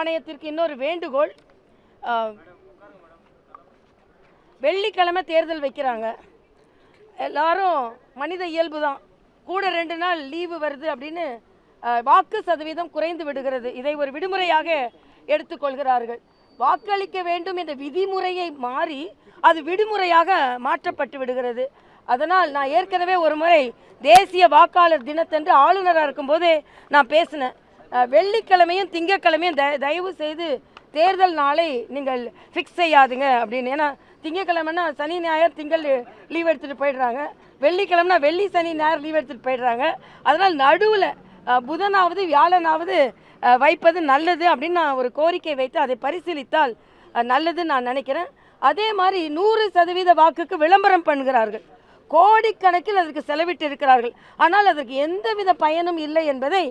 ஆணையத்திற்கு இன்னொரு வேண்டுகோள். வெள்ளிக்கிழமை தேர்தல் வைக்கிறாங்க. எல்லாரும் மனித இயல்பு தான், கூட 2 நாள் லீவு வருது அப்படின்னு வாக்கு சதவீதம் குறைந்து விடுகிறது. இதை ஒரு விடுமுறையாக எடுத்துக்கொள்கிறார்கள். வாக்களிக்க வேண்டும் என்ற விதிமுறையை மாறி அது விடுமுறையாக மாற்றப்பட்டு விடுகிறது. அதனால் நான் ஏற்கனவே ஒரு முறை தேசிய வாக்காளர் தினத்தன்று ஆளுநராக இருக்கும்போதே நான் பேசினேன். வெள்ளிக்கிழமையும் திங்கக்கிழமையும் தயவு செய்து தேர்தல் நாளை நீங்கள் ஃபிக்ஸ் செய்யாதுங்க அப்படின்னு. ஏன்னா திங்கக்கிழமைனா சனி ஞாயிறு திங்கள் லீவ் எடுத்துகிட்டு போயிடுறாங்க, வெள்ளிக்கிழமைனா வெள்ளி சனி ஞாயிறு லீவ் எடுத்துகிட்டு போயிடுறாங்க. அதனால் நடுவில் புதனாவது வியாழனாவது வைப்பது நல்லது அப்படின்னு நான் ஒரு கோரிக்கை வைத்து அதை பரிசீலித்தால் நல்லதுன்னு நான் நினைக்கிறேன். அதே மாதிரி 100% வாக்குக்கு விளம்பரம் பண்ணுகிறார்கள், கோடிக்கணக்கில் அதற்கு செலவிட்டு இருக்கிறார்கள். ஆனால் அதற்கு எந்தவித பயனும் இல்லை என்பதை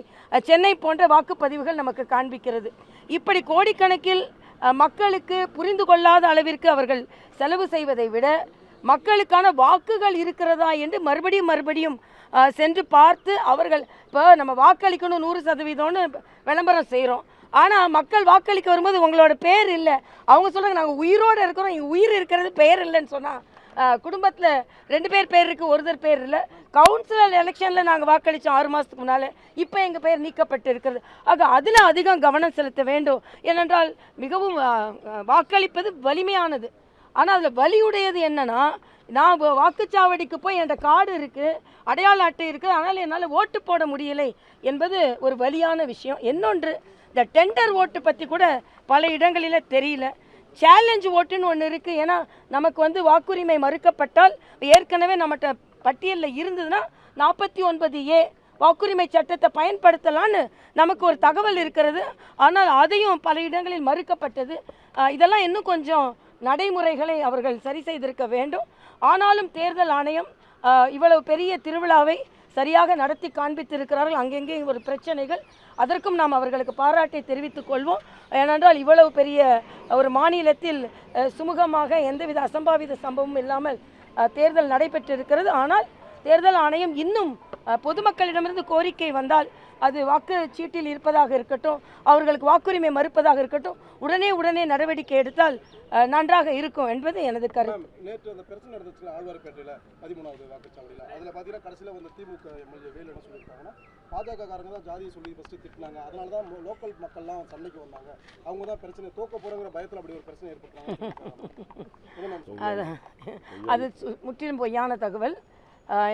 சென்னை போன்ற வாக்குப்பதிவுகள் நமக்கு காண்பிக்கிறது. இப்படி கோடிக்கணக்கில் மக்களுக்கு புரிந்து கொள்ளாத அளவிற்கு அவர்கள் செலவு செய்வதை விட மக்களுக்கான வாக்குகள் இருக்கிறதா என்று மறுபடியும் சென்று பார்த்து அவர்கள் இப்போ நம்ம வாக்களிக்கணும் 100%ன்னு விளம்பரம் செய்கிறோம். ஆனால் மக்கள் வாக்களிக்க வரும்போது உங்களோட பேர் இல்லை, அவங்க சொல்கிறாங்க நாங்கள் உயிரோடு இருக்கிறோம், இங்கே உயிர் இருக்கிறது பெயர் இல்லைன்னு சொன்னால் குடும்பத்தில் 2 பேர் இருக்குது, ஒருத்தர் பேர் இல்லை. கவுன்சிலர் எலெக்ஷனில் நாங்கள் வாக்களித்தோம் 6 மாதத்துக்கு முன்னால், இப்போ எங்கள் பெயர் நீக்கப்பட்டு இருக்கிறது. ஆக அதில் அதிகம் கவனம் செலுத்த வேண்டும். ஏனென்றால் மிகவும் வாக்களிப்பது வலிமையானது. ஆனால் அதில் வலியுடையது என்னன்னா, நான் வாக்குச்சாவடிக்கு போய் என் கார்டு இருக்குது, அடையாள அட்டை இருக்குது, ஆனால் என்னால் ஓட்டு போட முடியலை என்பது ஒரு வலியான விஷயம். இன்னொன்று, இந்த டெண்டர் ஓட்டு பற்றி கூட பல இடங்களில் தெரியல. சேலஞ்சு ஓட்டுன்னு ஒன்று இருக்குது. ஏன்னா நமக்கு வாக்குரிமை மறுக்கப்பட்டால் ஏற்கனவே நம்மகிட்ட பட்டியலில் இருந்ததுன்னா 49A வாக்குரிமை சட்டத்தை பயன்படுத்தலான்னு நமக்கு ஒரு தகவல் இருக்கிறது. ஆனால் அதையும் பல இடங்களில் மறுக்கப்பட்டது. இதெல்லாம் இன்னும் கொஞ்சம் நடைமுறைகளை அவர்கள் சரி செய்திருக்க வேண்டும். ஆனாலும் தேர்தல் ஆணையம் இவ்வளவு பெரிய திருவிழாவை சரியாக நடத்தி காண்பித்திருக்கிறார்கள். அங்கெங்கே ஒரு பிரச்சனைகள், அதற்கும் நாம் அவர்களுக்கு பாராட்டை தெரிவித்துக் கொள்வோம். ஏனென்றால் இவ்வளவு பெரிய ஒரு மாநிலத்தில் சுமூகமாக எந்தவித அசம்பாவித சம்பவமும் இல்லாமல் தேர்தல் நடைபெற்றிருக்கிறது. ஆனால் தேர்தல் ஆணையம் இன்னும் பொதுமக்களிடமிருந்து கோரிக்கை வந்தால் அது வாக்குச்சீட்டில் இருப்பதாக இருக்கட்டும், அவர்களுக்கு வாக்குரிமை மறுப்பதாக இருக்கட்டும், உடனே நடவடிக்கை எடுத்தால் நன்றாக இருக்கும் என்பது எனது கருத்து. நேற்று அந்த பிரச்சனை நடந்துச்சு ஆழ்வார்பேட்டையில் 13வது வாக்குச்சாவடியில். அதில் பார்த்தீங்கன்னா கடைசியில் திமுக எம்எல்ஏ வேலு என்ன சொல்லியிருக்காங்கன்னா, பாஜக காரங்க தான் ஜாதியை சொல்லி ஃபஸ்ட்டு திட்டினாங்க, அதனால தான் லோக்கல் மக்கள்லாம் சண்டைக்கு வந்தாங்க, அவங்க தான் பிரச்சனை தோக்க போகிறங்கிற பயத்தில் அப்படி ஒரு பிரச்சனை ஏற்படுத்துறாங்க. அது முற்றிலும் பொய்யான தகவல்.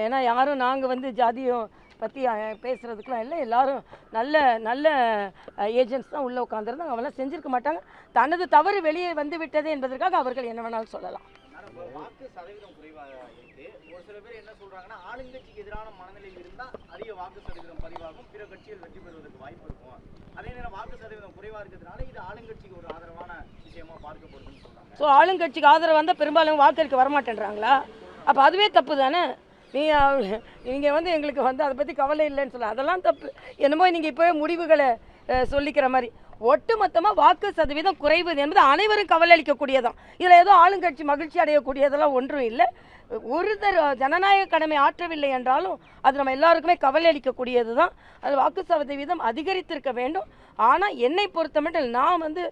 ஏன்னா யாரும் நாங்கள் ஜாதியை பற்றி பேசுகிறதுக்குலாம் இல்லை. எல்லாரும் நல்ல ஏஜென்ட்ஸ் தான் உள்ளே உட்காந்துருந்தாங்க. அவெல்லாம் செஞ்சுருக்க மாட்டாங்க. தனது தவறு வெளியே வந்து விட்டது என்பதற்காக அவர்கள் என்ன வேணாலும் சொல்லலாம். வாக்கு சதவீதம் குறைவாக இருக்கு. ஒரு சில பேர் என்ன சொல்றாங்கன்னா, ஆளுங்கட்சிக்கு எதிரான மனநிலையில் இருந்தால் அதிக வாக்கு சதவீதம் பதிவாகும், பிற கட்சிகள் வெற்றி பெறுவதற்கு வாய்ப்பு இருக்கும். அதே நேரம் வாக்கு சதவீதம் குறைவாக இருக்கிறதுனால இது ஆளுங்கட்சிக்கு ஒரு ஆதரவான விஷயமா பார்க்கப்படுதுன்னு சொல்றாங்க. ஸோ ஆளுங்கட்சிக்கு ஆதரவு வந்தால் பெரும்பாலும் வாக்களிக்க வரமாட்டேன்றாங்களா? அப்போ அதுவே தப்பு தானே. நீங்கள் எங்களுக்கு அதை பற்றி கவலை இல்லைன்னு சொல்ல, அதெல்லாம் தப்பு. என்னமோ நீங்கள் இப்போவே முடிவுகளை சொல்லிக்கிற மாதிரி. ஒட்டுமொத்தமாக வாக்கு சதவீதம் குறைவது என்பது அனைவரும் கவலை அளிக்கக்கூடியதான். இதில் ஏதோ ஆளுங்கட்சி மகிழ்ச்சி அடையக்கூடியதெல்லாம் ஒன்றும் இல்லை. ஒருத்தர் ஜனநாயக கடமை ஆற்றவில்லை என்றாலும் அது நம்ம எல்லாருக்குமே கவலை அளிக்கக்கூடியது தான். அது வாக்கு சதவீதம் அதிகரித்திருக்க வேண்டும். ஆனால் என்னை பொறுத்த மட்டும் நான்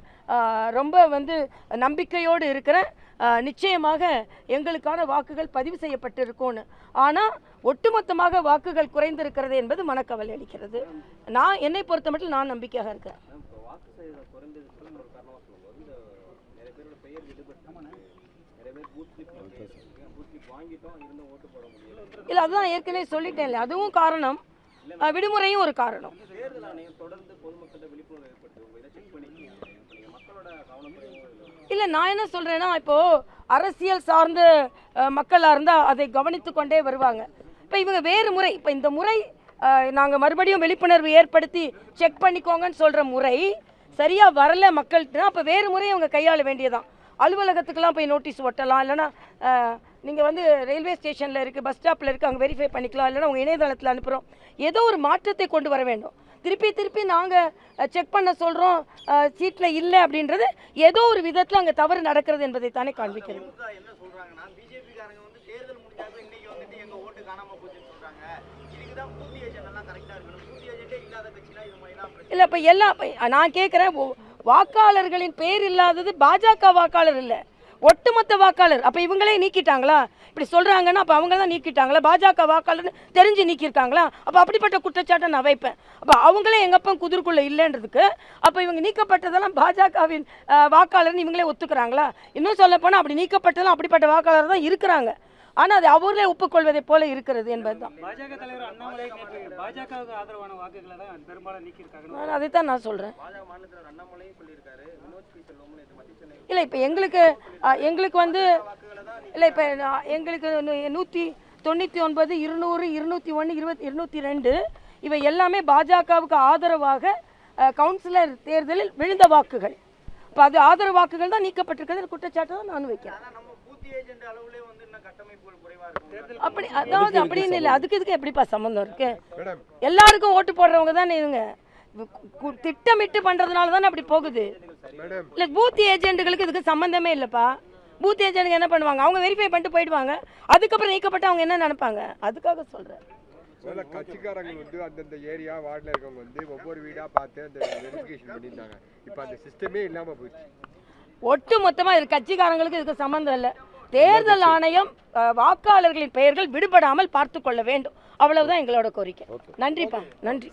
ரொம்ப நம்பிக்கையோடு இருக்கிறேன். நிச்சயமாக எங்களுக்கான வாக்குகள் பதிவு செய்யப்பட்டிருக்கும்னு. ஆனால் ஒட்டுமொத்தமாக வாக்குகள் குறைந்திருக்கிறது என்பது மனக்கவலை அளிக்கிறது. நான் என்னை பொறுத்த மட்டும் நான் நம்பிக்கையாக இருக்கிறேன். இல்லை, அதுதான் ஏற்கனவே சொல்லிட்டேன் இல்லை, அதுவும் காரணம், விடுமுறையும் ஒரு காரணம். இல்லை, நான் என்ன சொல்கிறேன்னா, இப்போது அரசியல் சார்ந்த மக்களாக இருந்தால் அதை கவனித்து கொண்டே வருவாங்க. இப்போ இவங்க வேறு முறை, இப்போ இந்த முறை நாங்கள் மறுபடியும் விழிப்புணர்வு ஏற்படுத்தி செக் பண்ணிக்கோங்கன்னு சொல்கிற முறை சரியாக வரல மக்கள்கிட்ட. அப்போ வேறு முறையை அவங்க கையாள வேண்டியதான். அலுவலகத்துக்கெல்லாம் போய் நோட்டீஸ் ஒட்டலாம், இல்லைனா நீங்கள் ரயில்வே ஸ்டேஷனில் இருக்குது, பஸ் ஸ்டாப்பில் இருக்குது, அங்கே வெரிஃபை பண்ணிக்கலாம், இல்லைனா உங்கள் இணையதளத்தில் அனுப்புகிறோம். ஏதோ ஒரு மாற்றத்தை கொண்டு வர வேண்டும். திருப்பி நாங்கள் செக் பண்ண சொல்கிறோம், சீட்டில் இல்லை அப்படின்றது ஏதோ ஒரு விதத்தில் அங்கே தவறு நடக்கிறது என்பதை தானே காண்பிக்கிறது. என்ன சொல்கிறாங்கன்னா, பிஜேபிக்காரங்க தேர்தல் முடிஞ்சாலும் இன்னைக்கு எங்கள் ஓட்டு காணாமல் போச்சுன்னு சொல்கிறாங்க. இதுக்கு தான் பூர்த்தி ஏஜென்ட் எல்லாம் கரெக்டாக இருக்கணும். பூர்த்தி ஏஜென்ட்டே இல்லாத கட்சினா இது மாதிரி தான் இல்லை. இப்போ எல்லாம் நான் கேட்குறேன், வாக்காளர்களின் பெயர் இல்லாதது பாஜக வாக்காளர் இல்லை, ஒட்டுமொத்த வாக்காளர். அப்போ இவங்களே நீக்கிட்டாங்களா? இப்படி சொல்கிறாங்கன்னா அப்போ அவங்க தான் நீக்கிட்டாங்களா? பாஜக வாக்காளர்னு தெரிஞ்சு நீக்கியிருக்காங்களா? அப்போ அப்படிப்பட்ட குற்றச்சாட்டை நான் வைப்பேன். அப்போ அவங்களே எங்கப்பம் குதிர்க்குள்ளே இல்லைன்றதுக்கு அப்போ இவங்க நீக்கப்பட்டதெல்லாம் பாஜகவின் வாக்காளர்னு இவங்களே ஒத்துக்கிறாங்களா? இன்னும் சொல்ல போனால் அப்படி நீக்கப்பட்டதெல்லாம் அப்படிப்பட்ட வாக்காளர் தான் இருக்கிறாங்க. ஆனால் அது அவர்களே ஒப்புக்கொள்வதை போல இருக்கிறது என்பது தான். பாஜக தலைவர் அண்ணாமலை பாஜகவுக்கு ஆதரவான வாக்குகளை தான் பெரும்பாலும் நீக்கியிருக்காங்க. நான் அதைத்தான் நான் சொல்கிறேன். பாஜக மாநில தலைவர் அண்ணாமலையும் சொல்லியிருக்காரு, வினோத் பி செல்வமும் நேற்று மத்திய சென்னை இல்லை இப்போ எங்களுக்கு வந்து இல்லை இப்போ எங்களுக்கு 199, 200, 201, 202 இவை எல்லாமே பாஜகவுக்கு ஆதரவாக கவுன்சிலர் தேர்தலில் விழுந்த வாக்குகள். இப்போ அது ஆதரவு வாக்குகள் தான் நீக்கப்பட்டிருக்கிறது குற்றச்சாட்டு தான் நான் வைக்கிறேன். நம்ம பூத் ஏஜென்ட் அளவுலேயே வந்து இன்னும் கட்டமைப்புகள் குறைவா இருக்கும். அப்படி அதாவது அப்படின்னு இல்லை, அதுக்கு எப்படிப்பா சம்மந்தம் இருக்கு? எல்லாருக்கும் ஓட்டு போடுறவங்க தானே இவங்க, திட்டமிட்டு பண்றதுனால தானே அப்படி போகுது. இல்லை பூத் ஏஜென்ட்டுகளுக்கு இதுக்கு சம்மந்தமே இல்லைப்பா. பூத் ஏஜென்ட்டுக்கு என்ன பண்ணுவாங்க? அவங்க வெரிஃபை பண்ணிட்டு போயிடுவாங்க. அதுக்கப்புறம் நீக்கப்பட்டு அவங்க என்ன நினைப்பாங்க? அதுக்காக சொல்றேன். கட்சிக்காரங்க வந்து அந்தந்த ஏரியா வார்டில் இருக்கவங்க வந்து ஒவ்வொரு வீடாக பார்த்து அந்த வெரிஃபிகேஷன் பண்ணியிருந்தாங்க. இப்போ அந்த சிஸ்டமே இல்லாமல் போயிடுச்சு. ஒட்டு மொத்தமாக இது கட்சிக்காரங்களுக்கு இதுக்கு சம்மந்தம் இல்லை. தேர்தல் ஆணையம் வாக்காளர்களின் பெயர்கள் விடுபடாமல் பார்த்து கொள்ள வேண்டும். அவ்வளவுதான் எங்களோட கோரிக்கை. நன்றிப்பா, நன்றி.